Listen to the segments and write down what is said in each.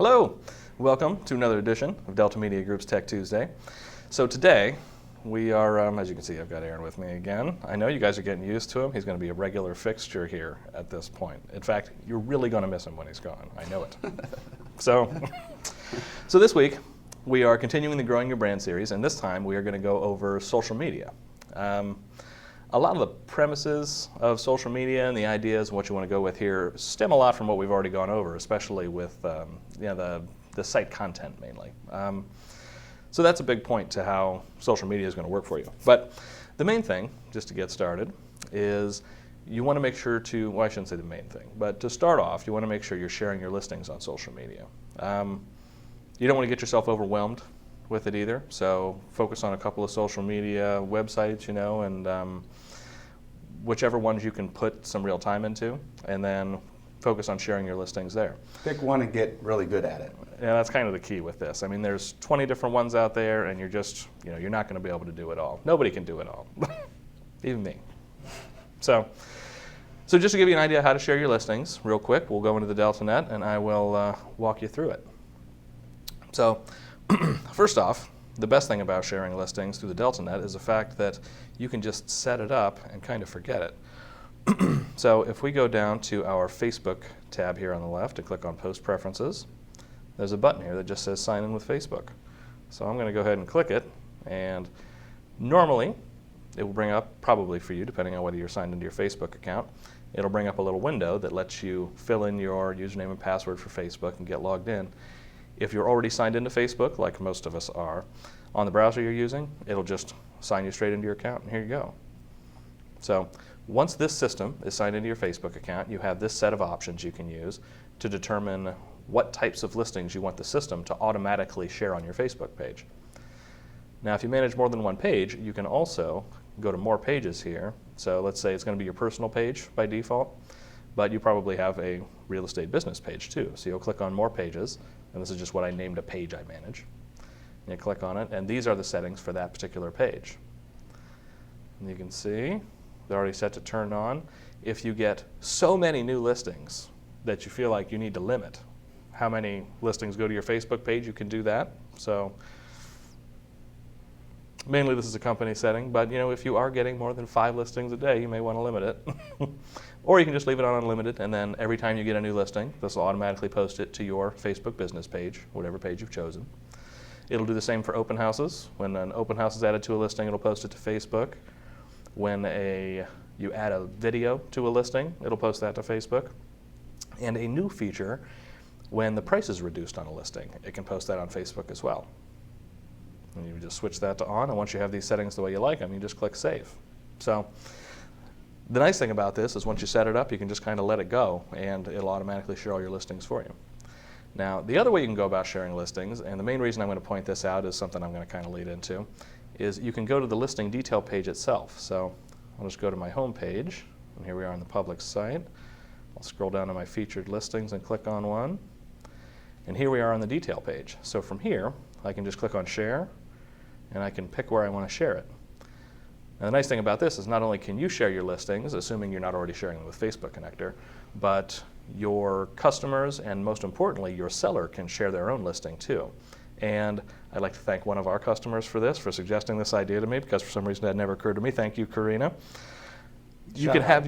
Hello, welcome to another edition of Delta Media Group's Tech Tuesday. So today we are, as you can see, I've got Aaron with me again. I know you guys are getting used to him. He's going to be a regular fixture here at this point. In fact, you're really going to miss him when he's gone. I know it. So this week we are continuing the Growing Your Brand series, and this time we are going to go over social media. A lot of the premises of social media and the ideas and what you want to go with here stem a lot from what we've already gone over, especially with the site content mainly. So that's a big point to how social media is going to work for you. But the main thing, just to get started, is you want to make sure to, well, I shouldn't say the main thing, but to start off, you want to make sure you're sharing your listings on social media. You don't want to get yourself overwhelmed with it either, so focus on a couple of social media websites, and whichever ones you can put some real time into, and then focus on sharing your listings there. Pick one and get really good at it. Yeah, that's kind of the key with this. I mean, there's 20 different ones out there, and you're just, you're not going to be able to do it all. Nobody can do it all, even me. So just to give you an idea of how to share your listings, real quick, we'll go into the DeltaNet, and I will walk you through it. So first off, the best thing about sharing listings through the DeltaNet is the fact that you can just set it up and kind of forget it. So if we go down to our Facebook tab here on the left and click on Post Preferences, there's a button here that just says Sign in with Facebook. So I'm going to go ahead and click it, and normally it will bring up, probably for you, depending on whether you're signed into your Facebook account, it'll bring up a little window that lets you fill in your username and password for Facebook and get logged in. If you're already signed into Facebook, like most of us are, on the browser you're using, it'll just sign you straight into your account, and here you go. So once this system is signed into your Facebook account, you have this set of options you can use to determine what types of listings you want the system to automatically share on your Facebook page. Now, if you manage more than one page, you can also go to More Pages here. So let's say it's going to be your personal page by default, but you probably have a real estate business page too. So you'll click on More Pages, and this is just what I named a page I manage. And you click on it, and these are the settings for that particular page. And you can see they're already set to turn on. If you get so many new listings that you feel like you need to limit how many listings go to your Facebook page, you can do that. So mainly this is a company setting, but if you are getting more than 5 listings a day, you may want to limit it. Or you can just leave it on unlimited, and then every time you get a new listing, this will automatically post it to your Facebook business page, whatever page you've chosen. It'll do the same for open houses. When an open house is added to a listing, it'll post it to Facebook. When you add a video to a listing, it'll post that to Facebook. And a new feature, when the price is reduced on a listing, it can post that on Facebook as well. And you just switch that to on, and once you have these settings the way you like them, you just click Save. So the nice thing about this is once you set it up, you can just kind of let it go, and it'll automatically share all your listings for you. Now, the other way you can go about sharing listings, and the main reason I'm going to point this out is something I'm going to kind of lead into, is you can go to the listing detail page itself. So I'll just go to my home page, and here we are on the public site. I'll scroll down to my featured listings and click on one. And here we are on the detail page. So from here, I can just click on Share, and I can pick where I want to share it. Now, the nice thing about this is not only can you share your listings, assuming you're not already sharing them with Facebook Connector, but your customers and most importantly, your seller can share their own listing too. And I'd like to thank one of our customers for this, for suggesting this idea to me, because for some reason that never occurred to me. Thank you, Karina. You can have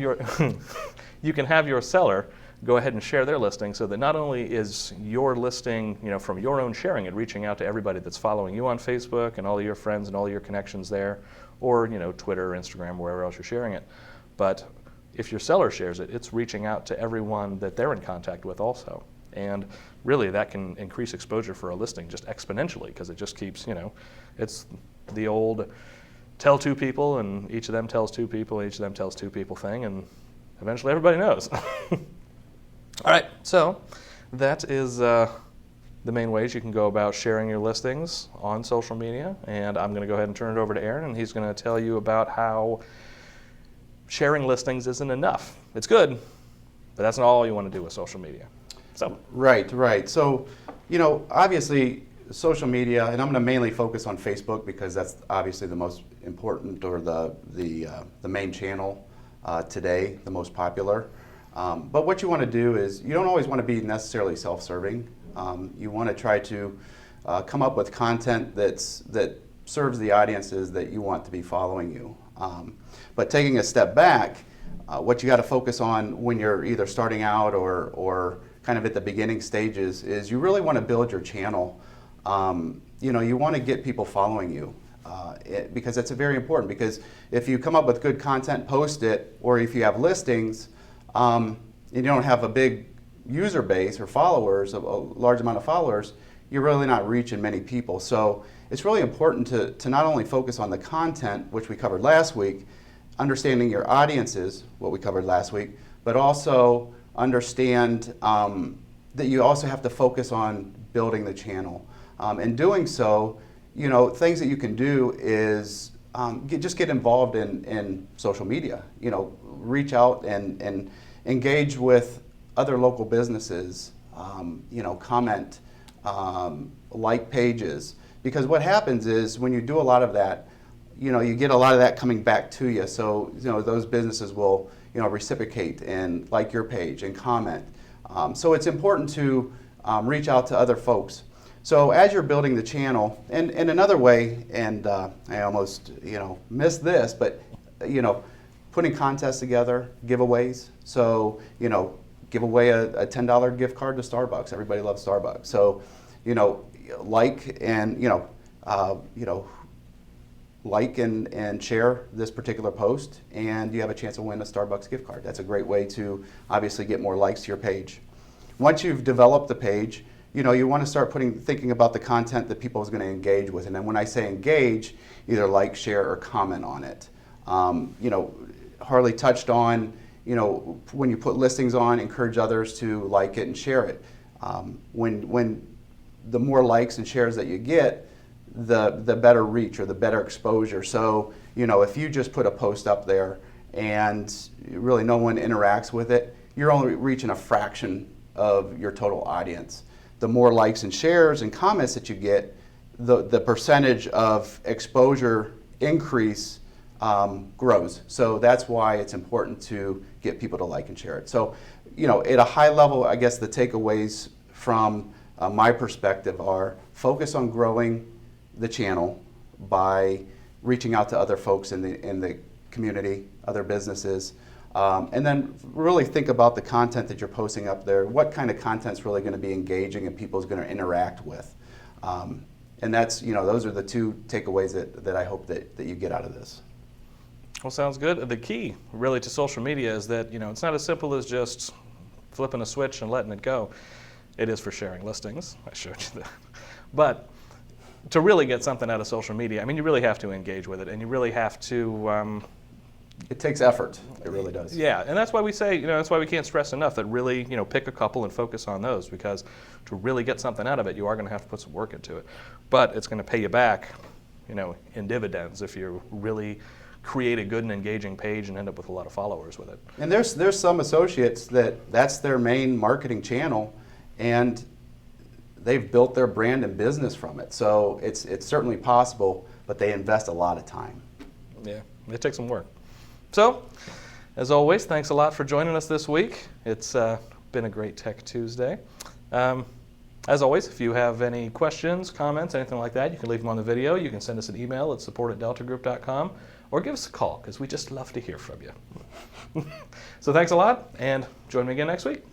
your seller go ahead and share their listing, so that not only is your listing, from your own sharing it, reaching out to everybody that's following you on Facebook and all of your friends and all of your connections there, or Twitter, Instagram, wherever else you're sharing it. But if your seller shares it, it's reaching out to everyone that they're in contact with also. And really that can increase exposure for a listing just exponentially, because it just keeps, it's the old tell 2 people and each of them tells 2 people, and each of them tells 2 people thing, and eventually everybody knows. All right, so that is the main ways you can go about sharing your listings on social media. And I'm going to go ahead and turn it over to Aaron, and he's going to tell you about how sharing listings isn't enough. It's good, but that's not all you want to do with social media. So Right. So, obviously social media, and I'm going to mainly focus on Facebook because that's obviously the most important, or the main channel today, the most popular. But what you want to do is, you don't always want to be necessarily self-serving You want to try to come up with content that serves the audiences that you want to be following you. But taking a step back, what you got to focus on when you're either starting out or kind of at the beginning stages is you really want to build your channel. You want to get people following you. Because it's very important, because if you come up with good content, post it, or if you have listings, and you don't have a big user base or followers, a large amount of followers, you're really not reaching many people. So it's really important to not only focus on the content, which we covered last week, understanding your audiences, what we covered last week, but also understand that you also have to focus on building the channel. In doing so, things that you can do is just get involved in social media. Reach out and engage with other local businesses. Comment, like pages. Because what happens is when you do a lot of that, you get a lot of that coming back to you. So those businesses will reciprocate and like your page and comment. So it's important to reach out to other folks. So as you're building the channel, and another way, and I almost missed this, but putting contests together, giveaways. So give away a $10 gift card to Starbucks. Everybody loves Starbucks. So like and share this particular post, and you have a chance to win a Starbucks gift card. That's a great way to obviously get more likes to your page. Once you've developed the page, you want to start thinking about the content that people is going to engage with. And then when I say engage, either like, share, or comment on it. Harley touched on, when you put listings on, encourage others to like it and share it. When the more likes and shares that you get, the better reach or the better exposure. So, if you just put a post up there and really no one interacts with it, you're only reaching a fraction of your total audience. The more likes and shares and comments that you get, the percentage of exposure increase grows. So that's why it's important to get people to like and share it. So, at a high level, I guess the takeaways from my perspective are focus on growing the channel by reaching out to other folks in the community, other businesses. And then really think about the content that you're posting up there. What kind of content is really going to be engaging and people's going to interact with? And that's, those are the two takeaways that I hope that you get out of this. Well, sounds good. The key really to social media is that, it's not as simple as just flipping a switch and letting it go. It is for sharing listings. I showed you that. But to really get something out of social media, you really have to engage with it, and you really have to it takes effort. It really does. Yeah, and that's why we say, that's why we can't stress enough that really, pick a couple and focus on those, because to really get something out of it, you are going to have to put some work into it. But it's going to pay you back, in dividends if you really create a good and engaging page and end up with a lot of followers with it. And there's some associates that's their main marketing channel, and they've built their brand and business from it. So it's certainly possible, but they invest a lot of time. Yeah, it takes some work. So, as always, thanks a lot for joining us this week. It's been a great Tech Tuesday. As always, if you have any questions, comments, anything like that, you can leave them on the video. You can send us an email at support@deltagroup.com, or give us a call, because we just love to hear from you. So thanks a lot, and join me again next week.